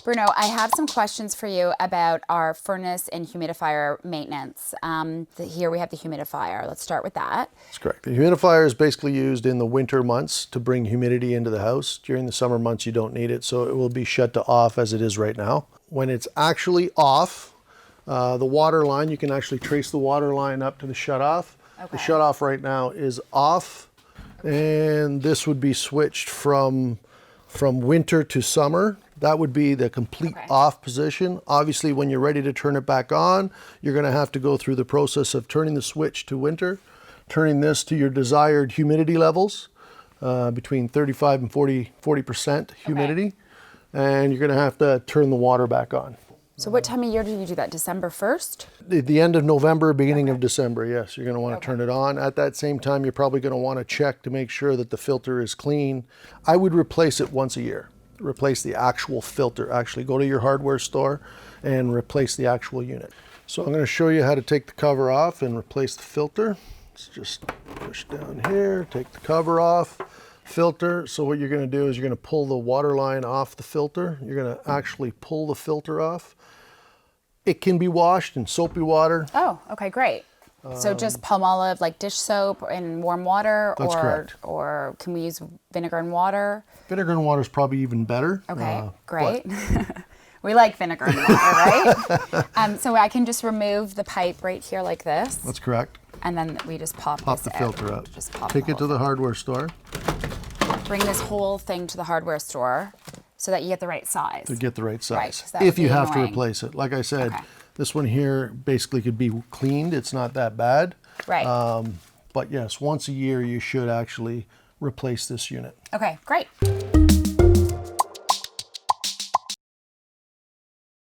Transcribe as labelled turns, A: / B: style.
A: Bruno, I have some questions for you about our furnace and humidifier maintenance. Here we have the humidifier. Let's start with that.
B: That's correct. The humidifier is basically used in the winter months to bring humidity into the house. During the summer months, you don't need it, so it will be shut to off as it is right now. When it's actually off, the water line, you can actually trace the water line up to the shut off. Okay. The shut off right now is off, and this would be switched from winter to summer. That would be the complete off position. Obviously, when you're ready to turn it back on, you're gonna have to go through the process of turning the switch to winter, turning this to your desired humidity levels, between 35 and 40% humidity, and you're gonna have to turn the water back on.
A: So what time of year do you do that? December 1st?
B: The end of November, beginning of December, yes. You're gonna wanna turn it on. At that same time, you're probably gonna wanna check to make sure that the filter is clean. I would replace it once a year. Replace the actual filter. Actually go to your hardware store and replace the actual unit. So I'm gonna show you how to take the cover off and replace the filter. Let's just push down here, take the cover off. Filter, so what you're gonna do is you're gonna pull the water line off the filter. You're gonna actually pull the filter off. It can be washed in soapy water.
A: Oh, okay, great. So just Palmolive, like dish soap in warm water?
B: That's correct.
A: Or can we use vinegar and water?
B: Vinegar and water is probably even better.
A: Okay, great. We like vinegar and water, right? So I can just remove the pipe right here like this.
B: That's correct.
A: And then we just pop
B: the filter out.
A: Just pop
B: Take it to the hardware store.
A: Bring this whole thing to the hardware store so that you get the right size.
B: To get the right size.
A: Right,
B: if you have to replace it. Like I said, this one here basically could be cleaned. It's not that bad.
A: Right.
B: But yes, once a year you should actually replace this unit.
A: Okay, great.